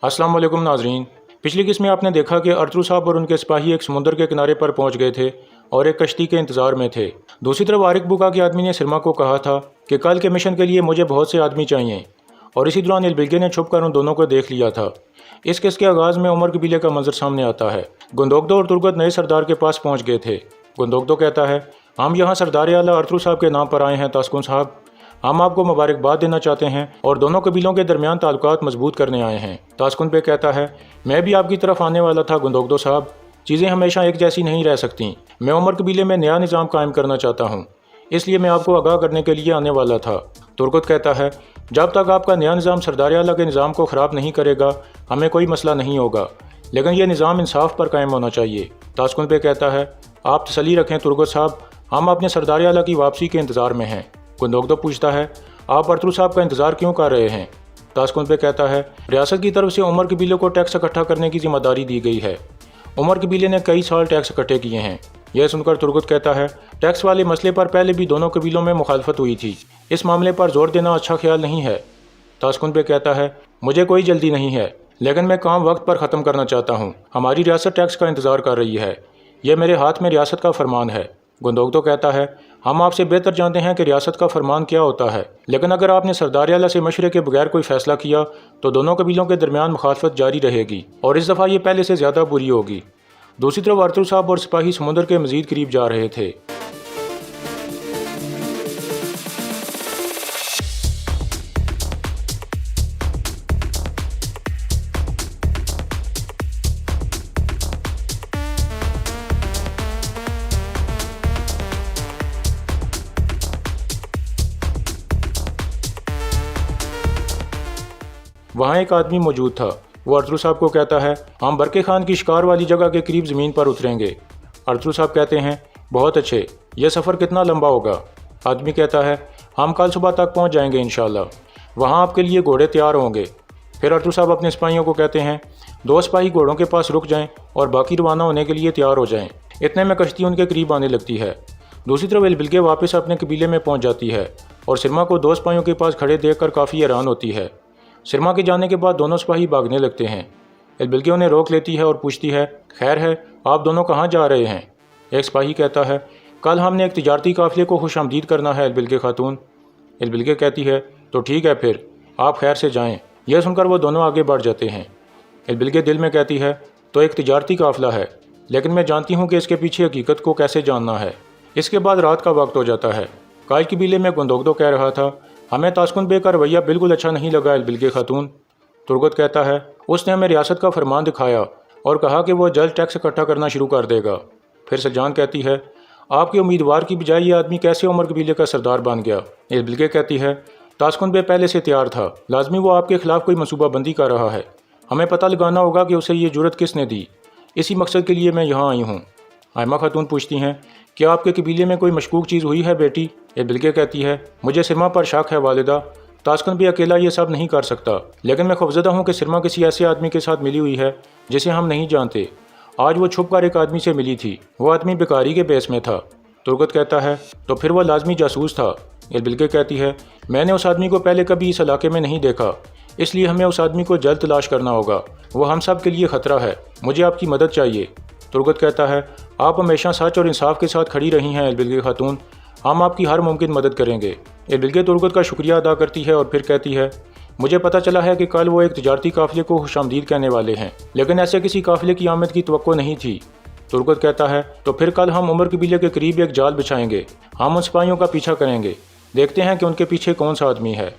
अस्सलाम वालेकुम नाजरीन। पिछली किस्त में आपने देखा कि अरतरू साहब और उनके सिपाही एक समुंदर के किनारे पर पहुंच गए थे और एक कश्ती के इंतज़ार में थे। दूसरी तरफ आरिक बुका के आदमी ने सिरमा को कहा था कि कल के मिशन के लिए मुझे बहुत से आदमी चाहिए, और इसी दौरान इलबिल्गे ने छुप कर उन दोनों को देख लिया था। इस किस्त के आगाज़ में उमर कबीले का मंजर सामने आता है। गुंदोगदो और तुर्गत नए सरदार के पास पहुँच गए थे। गुंदोगदो कहता है, हम यहाँ सरदार आला अरतरू साहब के नाम पर आए हैं तास्कुन साहब। हम आपको मुबारकबाद देना चाहते हैं और दोनों कबीलों के दरमियान ताल्लुकात मजबूत करने आए हैं। तास्कुन पे कहता है, मैं भी आपकी तरफ आने वाला था गुंदोगदो साहब। चीज़ें हमेशा एक जैसी नहीं रह सकती। मैं उमर कबीले में नया निज़ाम कायम करना चाहता हूँ, इसलिए मैं आपको आगाह करने के लिए आने वाला था। तुर्गत कहता है, जब तक आपका नया निज़ाम सरदार आला के निज़ाम को ख़राब नहीं करेगा हमें कोई मसला नहीं होगा, लेकिन यह निज़ाम इंसाफ पर कायम होना चाहिए। तास्कुन पे कहता है, आप तसल्ली रखें तुर्गत साहब, हम अपने सरदार आला की वापसी के इंतज़ार में हैं। गुंदोगदो पूछता है, आप अरतरू साहब का इंतज़ार क्यों कर रहे हैं? तास्कुन पे कहता है, रियासत की तरफ से उमर कबीले को टैक्स इकट्ठा करने की जिम्मेदारी दी गई है। उमर कबीले ने कई साल टैक्स इकट्ठे किए हैं। यह सुनकर तुर्गत कहता है, टैक्स वाले मसले पर पहले भी दोनों कबीलों में मुखालफत हुई थी, इस मामले पर जोर देना अच्छा ख्याल नहीं है। तास्कुन पे कहता है, मुझे कोई जल्दी नहीं है, लेकिन मैं काम वक्त पर ख़त्म करना चाहता हूँ। हमारी रियासत टैक्स का इंतज़ार कर रही है, यह मेरे हाथ में रियासत का फरमान है। गुंदोगदो कहता है, हम आपसे बेहतर जानते हैं कि रियासत का फरमान क्या होता है, लेकिन अगर आपने सरदार आला से मशवरे के बगैर कोई फैसला किया तो दोनों कबीलों के दरमियान मुखालफत जारी रहेगी और इस दफ़ा ये पहले से ज़्यादा बुरी होगी। दूसरी तरफ अरतरू साहब और सिपाही समुद्र के मज़ीद करीब जा रहे थे। वहाँ एक आदमी मौजूद था। वो अरतरू साहब को कहता है, हम बरके खान की शिकार वाली जगह के करीब ज़मीन पर उतरेंगे। अरतरू साहब कहते हैं, बहुत अच्छे, यह सफ़र कितना लंबा होगा? आदमी कहता है, हम कल सुबह तक पहुँच जाएंगे इंशाल्लाह, वहाँ आपके लिए घोड़े तैयार होंगे। फिर अरतरू साहब अपने सिपाहियों को कहते हैं, 2 सिपाही घोड़ों के पास रुक जाएँ और बाकी रवाना होने के लिए तैयार हो जाएँ। इतने में कश्ती उनके करीब आने लगती है। दूसरी तरफ इलबिल्गे वापस अपने कबीले में पहुँच जाती है और सिरमा को 2 सिपाहियों के पास खड़े देख कर काफ़ी हैरान होती है। सिरमा के जाने के बाद दोनों सिपाही भागने लगते हैं। इलबिल्गे उन्हें रोक लेती है और पूछती है, खैर है, आप दोनों कहाँ जा रहे हैं? एक सिपाही कहता है, कल हमने एक तिजारती काफ़िले को खुशामदीद करना है इलबिल्गे खातून। इलबिल्गे कहती है, तो ठीक है, फिर आप खैर से जाएं। यह सुनकर वो दोनों आगे बढ़ जाते हैं। इलबिल्गे दिल में कहती है, तो एक तिजारती काफ़िला है, लेकिन मैं जानती हूँ कि इसके पीछे हकीकत को कैसे जानना है। इसके बाद रात का वक्त हो जाता है। काल कबीले में गुंदोगदो कह रहा था, हमें तास्कुन बे का रवैया बिल्कुल अच्छा नहीं लगा इलबिल्गे खातून। तुर्गत कहता है, उसने हमें रियासत का फरमान दिखाया और कहा कि वह जल्द टैक्स इकट्ठा करना शुरू कर देगा। फिर सजान कहती है, आपके उम्मीदवार की बजाय ये आदमी कैसे उमर कबीले का सरदार बन गया? इलबिल्गे कहती है, तास्कुन बे पहले से तैयार था, लाजमी वो आपके खिलाफ कोई मनसूबाबंदी कर रहा है। हमें पता लगाना होगा कि उसे ये जुर्रत किसने दी। इसी मकसद के लिए मैं यहाँ आई हूँ। आयमा खातून पूछती हैं, क्या आपके कबीले में कोई मशकूक चीज़ हुई है बेटी? इलबिल्गे कहती है, मुझे सिरमा पर शक है वालिदा। तास्कुन भी अकेला ये सब नहीं कर सकता, लेकिन मैं खौफजदा हूँ कि सिरमा किसी ऐसे आदमी के साथ मिली हुई है जिसे हम नहीं जानते। आज वो छुप कर एक आदमी से मिली थी, वो आदमी बेकारी के बेस में था। तुर्गत कहता है, तो फिर वह लाजमी जासूस था। इलबिल्गे कहती है, मैंने उस आदमी को पहले कभी इस इलाके में नहीं देखा, इसलिए हमें उस आदमी को जल्द तलाश करना होगा। वो हम सब के लिए ख़तरा है, मुझे आपकी मदद चाहिए। तुर्गत कहता है, आप हमेशा सच और इंसाफ के साथ खड़ी रही हैं इलबिल्गे खातून, हम आपकी हर मुमकिन मदद करेंगे। इलबिल्गे तुर्गत का शुक्रिया अदा करती है और फिर कहती है, मुझे पता चला है कि कल वो एक तिजारती काफ़िले को खुशामदीद कहने वाले हैं, लेकिन ऐसे किसी काफ़िले की आमद की तवक्को नहीं थी। तुर्गत कहता है, तो फिर कल हम उमर कबीले के करीब एक जाल बिछाएंगे, हम उन सिपाहियों का पीछा करेंगे, देखते हैं कि उनके पीछे कौन सा आदमी है।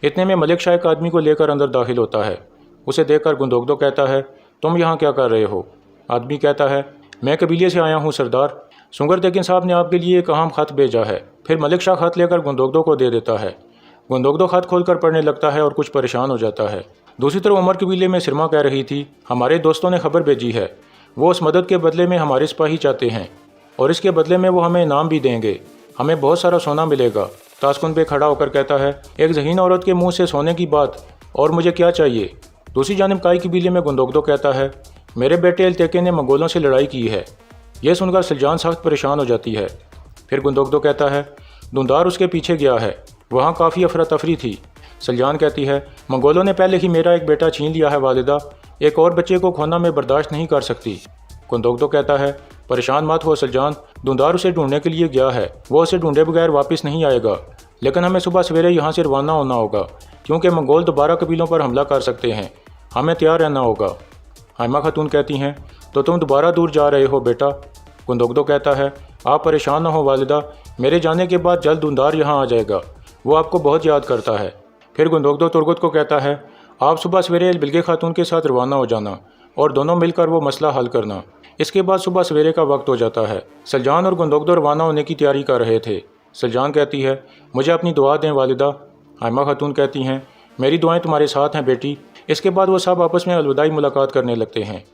इतने में मलिक शाह एक आदमी को लेकर अंदर दाखिल होता है। उसे देखकर गुंदोगदो कहता है, तुम यहाँ क्या कर रहे हो? आदमी कहता है, मैं कबीले से आया हूँ सरदार, सुंगर तेकिन साहब ने आपके लिए एक अहम ख़त भेजा है। फिर मलिक शाह ख़त लेकर गुंदोगदो को दे देता है। गुंदोगदो ख़त खोलकर पढ़ने लगता है और कुछ परेशान हो जाता है। दूसरी तरफ उमर कबीले में सिरमा कह रही थी, हमारे दोस्तों ने खबर भेजी है, वो उस मदद के बदले में हमारे सिपाही चाहते हैं और इसके बदले में वो हमें इनाम भी देंगे, हमें बहुत सारा सोना मिलेगा। तास्कुन पे खड़ा होकर कहता है, एक ज़हीन औरत के मुँह से सोने की बात, और मुझे क्या चाहिए? दूसरी जानिब काई कबीले में गुंदोगदो कहता है, मेरे बेटे अलतेके ने मंगोलों से लड़ाई की है। यह सुनकर सलजान सख्त परेशान हो जाती है। फिर गुंदोगदो कहता है, धुंधार उसके पीछे गया है, वहाँ काफ़ी अफरा तफरी थी। सलजान कहती है, मंगोलों ने पहले ही मेरा एक बेटा छीन लिया है वालिदा, एक और बच्चे को खोना मैं बर्दाश्त नहीं कर सकती। कुंदोगदो कहता है, परेशान मत हो सलजान, धुंधार उसे ढूंढने के लिए गया है, वो उसे ढूंढे बगैर वापस नहीं आएगा, लेकिन हमें सुबह सवेरे यहाँ से रवाना होना होगा क्योंकि मंगोल दोबारा कबीलों पर हमला कर सकते हैं, हमें तैयार रहना होगा। हाइमा खातून कहती हैं, तो तुम दोबारा दूर जा रहे हो बेटा। कुंदोगदो कहता है, आप परेशान न हो वालिदा, मेरे जाने के बाद जल्द धुंधार यहाँ आ जाएगा, वो आपको बहुत याद करता है। फिर कुंदोगदो तुर्गत को कहता है, आप सुबह सवेरे बिल्गे खातून के साथ रवाना हो जाना और दोनों मिलकर वो मसला हल करना। इसके बाद सुबह सवेरे का वक्त हो जाता है। सलजान और कुंदोगदो रवाना होने की तैयारी कर रहे थे। सलजान कहती है, मुझे अपनी दुआ दें वालिदा। हाइमा खातून कहती हैं, मेरी दुआएं तुम्हारे साथ हैं बेटी। इसके बाद वो सब आपस में अलविदाई मुलाकात करने लगते हैं।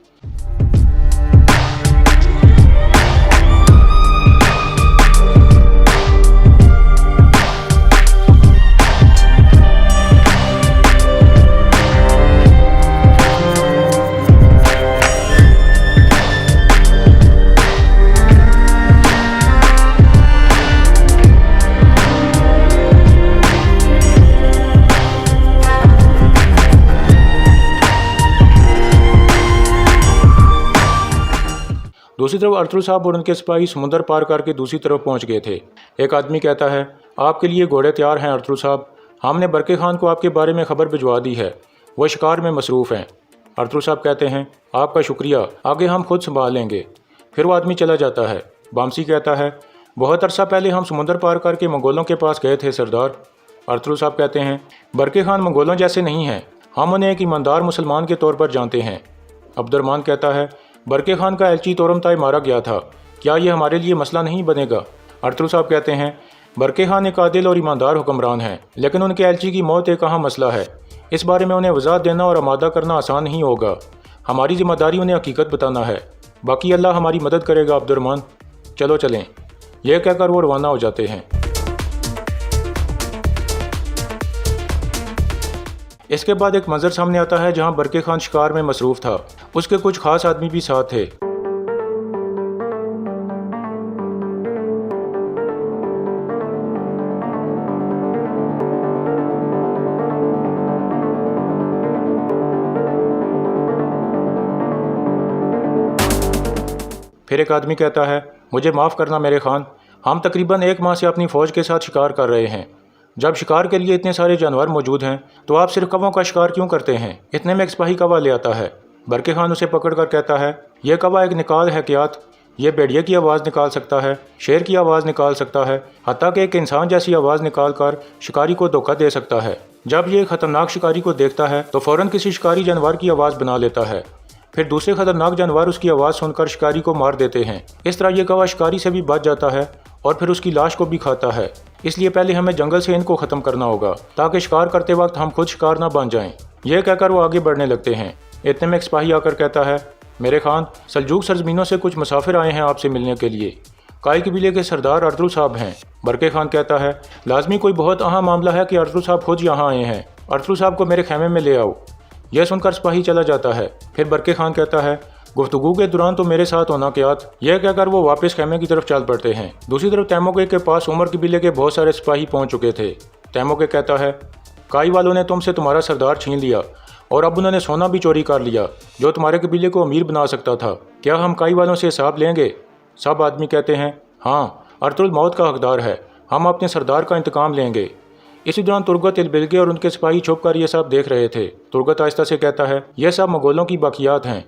दूसरी तरफ अरतुल साहब और उनके सिपाही समुद्र पार करके दूसरी तरफ पहुंच गए थे। एक आदमी कहता है, आपके लिए घोड़े तैयार हैं अरतुल साहब, हमने बरके खान को आपके बारे में खबर भिजवा दी है, वह शिकार में मसरूफ़ हैं। अरतुल साहब कहते हैं, आपका शुक्रिया, आगे हम खुद संभाल लेंगे। फिर वो आदमी चला जाता है। बामसी कहता है, बहुत अरसा पहले हम समुद्र पार करके मंगोलों के पास गए थे सरदार। अरतुल साहब कहते हैं, बरके खान मंगोलों जैसे नहीं हैं, हम उन्हें एक ईमानदार मुसलमान के तौर पर जानते हैं। अब्दुर्रहमान कहता है, बरके खान का एलची तोरमताई मारा गया था, क्या ये हमारे लिए मसला नहीं बनेगा? अरतुल साहब कहते हैं, बरके खान एक आदिल और ईमानदार हुक्मरान हैं, लेकिन उनके एलची की मौत एक अहम मसला है। इस बारे में उन्हें वजाहत देना और आमादा करना आसान नहीं होगा। हमारी जिम्मेदारी उन्हें हकीकत बताना है, बाकी अल्लाह हमारी मदद करेगा अब्दुर्रहमान, चलो चलें। यह कहकर वो रवाना हो जाते हैं। इसके बाद एक मंजर सामने आता है जहां बरके खान शिकार में मसरूफ़ था। उसके कुछ खास आदमी भी साथ थे। फिर एक आदमी कहता है, मुझे माफ़ करना मेरे खान, हम तकरीबन 1 माह से अपनी फ़ौज के साथ शिकार कर रहे हैं। जब शिकार के लिए इतने सारे जानवर मौजूद हैं तो आप सिर्फ कौवों का शिकार क्यों करते हैं? इतने में एक सिपाही कौवा ले आता है। बरके खान उसे पकड़कर कहता है, यह कौवा एक निकाल है कियात, ये भेड़िए की आवाज़ निकाल सकता है, शेर की आवाज़ निकाल सकता है, हत्ता कि एक इंसान जैसी आवाज़ निकाल कर शिकारी को धोखा दे सकता है। जब ये खतरनाक शिकारी को देखता है तो फ़ौरन किसी शिकारी जानवर की आवाज़ बना लेता है। फिर दूसरे खतरनाक जानवर उसकी आवाज़ सुनकर शिकारी को मार देते हैं। इस तरह यह कौवा शिकारी से भी बच जाता है और फिर उसकी लाश को भी खाता है। इसलिए पहले हमें जंगल से इनको ख़त्म करना होगा ताकि शिकार करते वक्त हम खुद शिकार ना बन जाएं। यह कहकर वो आगे बढ़ने लगते हैं। इतने में एक सिपाही आकर कहता है, मेरे खान, सल्जूक सरजमीनों से कुछ मुसाफिर आए हैं आपसे मिलने के लिए। काई कबीले के सरदार अरतुल साहब हैं। बरके खान कहता है, लाजमी कोई बहुत अहम मामला है कि अरतुल साहब खुद यहाँ आए हैं, अरतुल साहब को मेरे खेमे में ले आओ। यह सुनकर सिपाही चला जाता है। फिर बरके खान कहता है, गुफ्तगू के दौरान तो मेरे साथ होना कियात। यह कहकर वो वापस खेमे की तरफ चल पड़ते हैं। दूसरी तरफ तैमोके के पास उमर कबीले के बहुत सारे सिपाही पहुंच चुके थे। तैमोके कहता है, काई वालों ने तुमसे तुम्हारा सरदार छीन लिया और अब उन्होंने सोना भी चोरी कर लिया जो तुम्हारे कबीले को अमीर बना सकता था। क्या हम काई वालों से हिसाब लेंगे? सब आदमी कहते हैं, हाँ, अरतुल मौत का हकदार है, हम अपने सरदार का इंतकाम लेंगे। इसी दौरान तुर्गत इलबिलगे और उनके सिपाही छुप कर ये सब देख रहे थे। तुर्गत आहिस्ता से कहता है, यह सब मंगोलों की बाकियात हैं,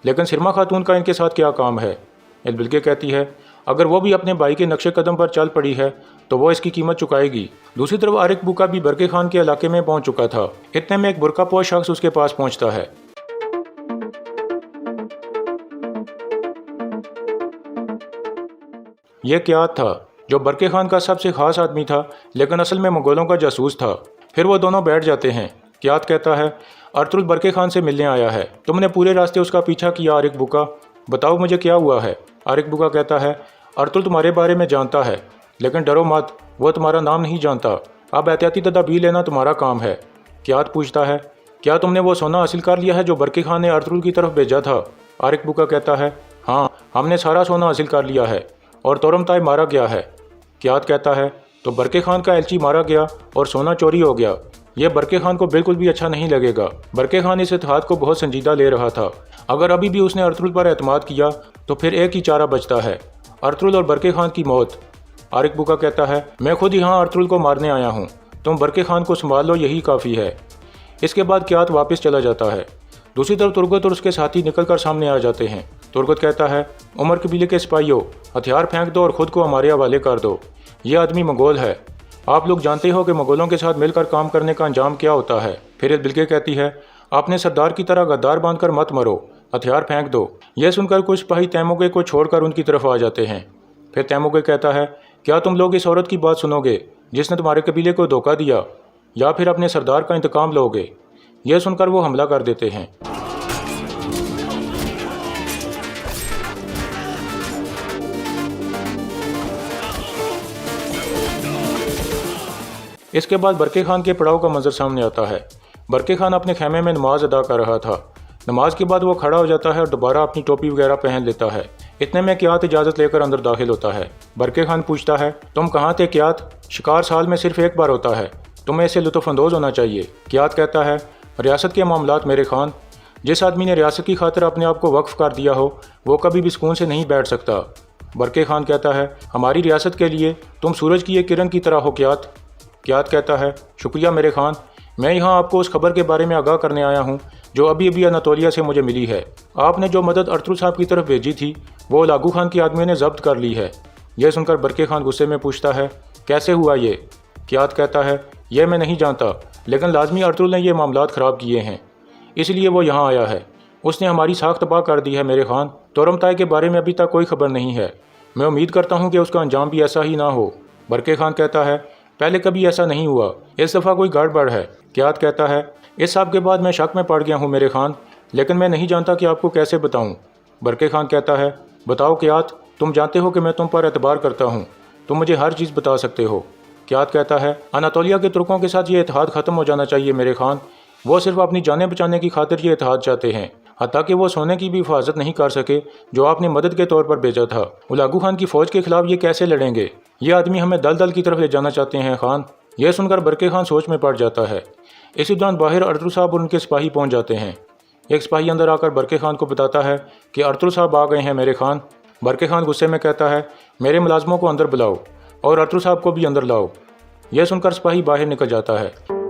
लेकिन सिरमा खातून का इनके साथ क्या काम है? इलबिलगे कहती है, अगर वो भी अपने भाई के नक्शे कदम पर चल पड़ी है तो वो इसकी कीमत चुकाएगी। दूसरी तरफ आरिक बुका भी बरके खान के इलाके में पहुंच चुका था। इतने में एक बुरकापोश शख्स उसके पास पहुंचता है। यह कियात था जो बरके खान का सबसे खास आदमी था, लेकिन असल में मंगोलों का जासूस था। फिर वो दोनों बैठ जाते हैं। कियात कहता है, अरतुल बरके खान से मिलने आया है, तुमने पूरे रास्ते उसका पीछा किया आरिक बुका, बताओ मुझे क्या हुआ है? आरिक बुका कहता है, अरतुल तुम्हारे बारे में जानता है, लेकिन डरो मत, वो तुम्हारा नाम नहीं जानता, अब एहतियाती तदाबीर लेना तुम्हारा काम है। कियात पूछता है, क्या तुमने वो सोना हासिल कर लिया है जो बरके खान ने अरतुल की तरफ भेजा था? आरिक बुका कहता है, हाँ, हमने सारा सोना हासिल कर लिया है और तोरमताई मारा गया है। कियात कहता है, तो बरके खान का एलची मारा गया और सोना चोरी हो गया, यह बरके खान को बिल्कुल भी अच्छा नहीं लगेगा। बरके खान इस इत्तेहाद को बहुत संजीदा ले रहा था। अगर अभी भी उसने अर्तुगरुल पर एतमाद किया तो फिर एक ही चारा बचता है, अर्तुगरुल और बरके खान की मौत। आरिक बुका कहता है, मैं खुद यहाँ अर्तुगरुल को मारने आया हूँ, तुम बरके खान को संभाल लो, यही काफ़ी है। इसके बाद क्यात वापस चला जाता है। दूसरी तरफ तुर्गत और उसके साथी निकलकर सामने आ जाते हैं। तुर्गत कहता है, उमर कबीले के सिपाहियों, हथियार फेंक दो और ख़ुद को हमारे हवाले कर दो। ये आदमी मंगोल है, आप लोग जानते हो कि मंगोलों के साथ मिलकर काम करने का अंजाम क्या होता है। फिर बिल्के कहती है, आपने सरदार की तरह गद्दार बांधकर मत मरो, हथियार फेंक दो। यह सुनकर कुछ सिपाही तैमूगे को छोड़कर उनकी तरफ आ जाते हैं। फिर तैमूगे कहता है, क्या तुम लोग इस औरत की बात सुनोगे जिसने तुम्हारे कबीले को धोखा दिया, या फिर अपने सरदार का इंतकाम लोगे। यह सुनकर वो हमला कर देते हैं। इसके बाद बरके खान के पड़ाव का मंजर सामने आता है। बरके खान अपने खेमे में नमाज अदा कर रहा था। नमाज के बाद वो खड़ा हो जाता है और दोबारा अपनी टोपी वगैरह पहन लेता है। इतने में क्यात इजाज़त लेकर अंदर दाखिल होता है। बरके खान पूछता है, तुम कहाँ थे क्यात? शिकार साल में सिर्फ एक बार होता है, तुम्हें इससे लुत्फ़अंदोज़ होना चाहिए। क्यात कहता है, रियासत के मामलात मेरे खान, जिस आदमी ने रियासत की खातिर अपने आप को वक्फ कर दिया हो वो कभी भी सुकून से नहीं बैठ सकता। बरके खान कहता है, हमारी रियासत के लिए तुम सूरज की एक किरण की तरह हो क्यात। क्यात कहता है, शुक्रिया मेरे खान, मैं यहाँ आपको उस खबर के बारे में आगाह करने आया हूँ जो अभी अभी अनातोलिया से मुझे मिली है। आपने जो मदद अर्तुगरुल साहब की तरफ भेजी थी वो लागू खान की आदमियों ने जब्त कर ली है। यह सुनकर बरके खान गुस्से में पूछता है, कैसे हुआ ये? क्यात कहता है, यह मैं नहीं जानता, लेकिन लाजमी अर्तुगरुल ने यह मामलात ख़राब किए हैं, इसलिए वो यहाँ आया है। उसने हमारी साख तबाह कर दी है मेरे खान। तोरमताई के बारे में अभी तक कोई खबर नहीं है, मैं उम्मीद करता हूँ कि उसका अंजाम भी ऐसा ही ना हो। बरके खान कहता है, पहले कभी ऐसा नहीं हुआ, इस दफ़ा कोई गड़बड़ है। क्यात कहता है, इस सब के बाद मैं शक में पड़ गया हूँ मेरे खान, लेकिन मैं नहीं जानता कि आपको कैसे बताऊँ। बरके खान कहता है, बताओ क्यात, तुम जानते हो कि मैं तुम पर एतबार करता हूँ, तुम मुझे हर चीज़ बता सकते हो। क्यात कहता है, अनातोलिया के तुर्कों के साथ ये इत्तेहाद ख़त्म हो जाना चाहिए मेरे खान। वो सिर्फ अपनी जानें बचाने की खातिर ये इत्तेहाद चाहते हैं, हत्ता कि वो सोने की भी हिफाजत नहीं कर सके जो आपने मदद के तौर पर भेजा था। उलागू खान की फ़ौज के खिलाफ ये कैसे लड़ेंगे? ये आदमी हमें दल दल की तरफ ले जाना चाहते हैं खान। यह सुनकर बरके खान सोच में पड़ जाता है। इसी दौरान बाहर अर्तुगरुल साहब और उनके सिपाही पहुंच जाते हैं। एक सिपाही अंदर आकर बरके खान को बताता है कि अर्तुगरुल साहब आ गए हैं मेरे खान। बरके खान गुस्से में कहता है, मेरे मुलाजमों को अंदर बुलाओ और अर्तुगरुल साहब को भी अंदर लाओ। यह सुनकर सिपाही बाहर निकल जाता है।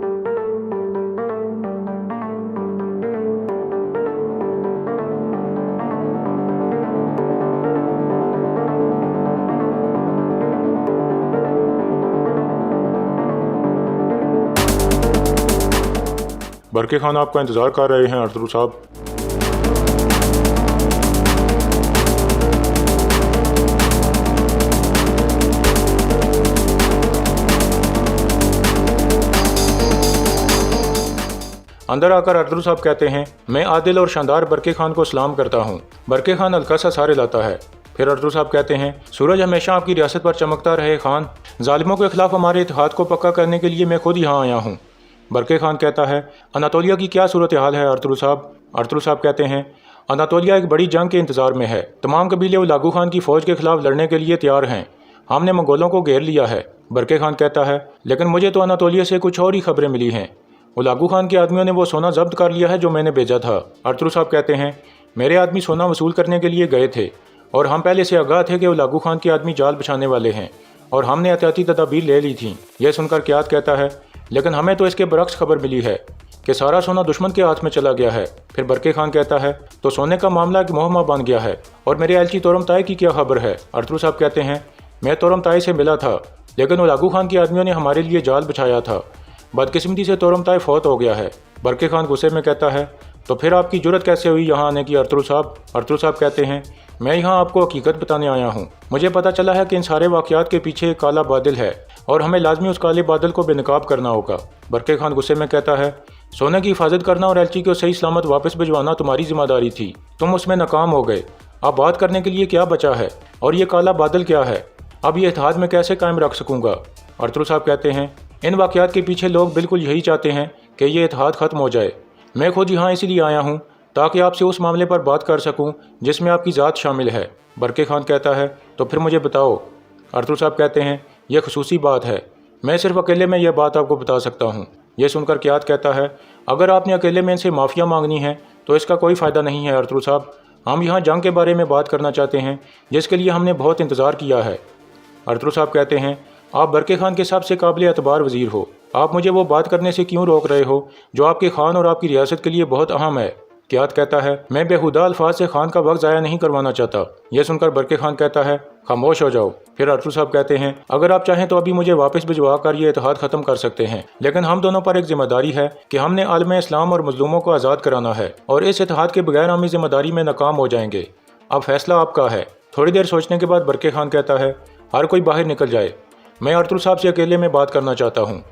बरके खान आपका इंतज़ार कर रहे हैं अर्तुगरुल साहब। अंदर आकर अर्तुगरुल साहब कहते हैं, मैं आदिल और शानदार बरके खान को सलाम करता हूँ। बरके खान हल्का सा सारे लाता है। फिर अर्तुगरुल साहब कहते हैं, सूरज हमेशा आपकी रियासत पर चमकता रहे खान। जालिमों के खिलाफ हमारे इत्तेहाद को पक्का करने के लिए मैं खुद यहाँ आया हूँ। बरके खान कहता है, अनातोलिया की क्या सूरत हाल है अर्तुगरुल साहब? अर्तुगरुल साहब कहते हैं, अनातोलिया एक बड़ी जंग के इंतज़ार में है। तमाम कबीले उलागू खान की फ़ौज के खिलाफ लड़ने के लिए तैयार हैं। हमने मंगोलों को घेर लिया है। बरके खान कहता है, लेकिन मुझे तो अनातोलिया से कुछ और ही खबरें मिली हैं। उलागू खान के आदमियों ने वो सोना जब्त कर लिया है जो मैंने भेजा था। अर्तुगरुल साहब कहते हैं, मेरे आदमी सोना वसूल करने के लिए गए थे और हम पहले से आगाह थे कि उलागू खान के आदमी जाल बिछाने वाले हैं और हमने एहतियाती तदाबीर ले ली थी। यह सुनकर क्यात कहता है, लेकिन हमें तो इसके बरक्स खबर मिली है कि सारा सोना दुश्मन के हाथ में चला गया है। फिर बरके खान कहता है, तो सोने का मामला एक मुहम्मा बन गया है और मेरे एलची तोरमताई की क्या खबर है? अर्तुगरुल साहब कहते हैं, मैं तोरमताई से मिला था, लेकिन उलागू खान के आदमियों ने हमारे लिए जाल बिछाया था। बदकिस्मती से तोरमताई फौत हो गया है। बरके खान गुस्से में कहता है, तो फिर आपकी जुर्रत कैसे हुई यहाँ आने की अर्तुगरुल साहब? अर्तुगरुल साहब कहते हैं, मैं यहाँ आपको हकीकत बताने आया हूँ। मुझे पता चला है कि इन सारे वाक़यात के पीछे एक काला बादल है और हमें लाजमी उस काले बादल को बेनकाब करना होगा। बरके खान गुस्से में कहता है, सोने की हिफाजत करना और एलची को सही सलामत वापस भिजवाना तुम्हारी जिम्मेदारी थी, तुम उसमें नाकाम हो गए। अब बात करने के लिए क्या बचा है और ये काला बादल क्या है? अब ये इत्तेहाद में कैसे कायम रख सकूँगा? अर्तुगरुल साहब कहते हैं, इन वाक़यात के पीछे लोग बिल्कुल यही चाहते हैं कि ये इत्तेहाद ख़त्म हो जाए। मैं खुद यहाँ इसीलिए आया हूँ ताकि आपसे उस मामले पर बात कर सकूँ जिसमें आपकी ज़ात शामिल है। बरके खान कहता है, तो फिर मुझे बताओ। अर्तुगरुल साहब कहते हैं, यह खसूसी बात है, मैं सिर्फ अकेले में यह बात आपको बता सकता हूँ। यह सुनकर कियात कहता है, अगर आपने अकेले में इनसे माफ़िया मांगनी है तो इसका कोई फ़ायदा नहीं है अरतुल साहब। हम यहाँ जंग के बारे में बात करना चाहते हैं जिसके लिए हमने बहुत इंतज़ार किया है। अरतुल साहब कहते हैं, आप बरके खान के सबसे काबिल एतबार वज़ीर हो, आप मुझे वो बात करने से क्यों रोक रहे हो जो आपके खान और आपकी रियासत के लिए बहुत अहम है। कियात कहता है, मैं बेहुदा अल्फाज से खान का वक्त ज़ाया नहीं करवाना चाहता। यह सुनकर बरके खान कहता है, खामोश हो जाओ। फिर अरतुल साहब कहते हैं, अगर आप चाहें तो अभी मुझे वापस भिजवा कर ये इत्तेहाद ख़त्म कर सकते हैं, लेकिन हम दोनों पर एक जिम्मेदारी है कि हमने आलम इस्लाम और मजलूमों को आज़ाद कराना है और इस इत्तेहाद के बगैर हम इस जिम्मेदारी में नाकाम हो जाएंगे। अब फैसला आपका है। थोड़ी देर सोचने के बाद बरके खान कहता है, हर कोई बाहर निकल जाए, मैं अरतुल साहब से अकेले में बात करना चाहता हूँ।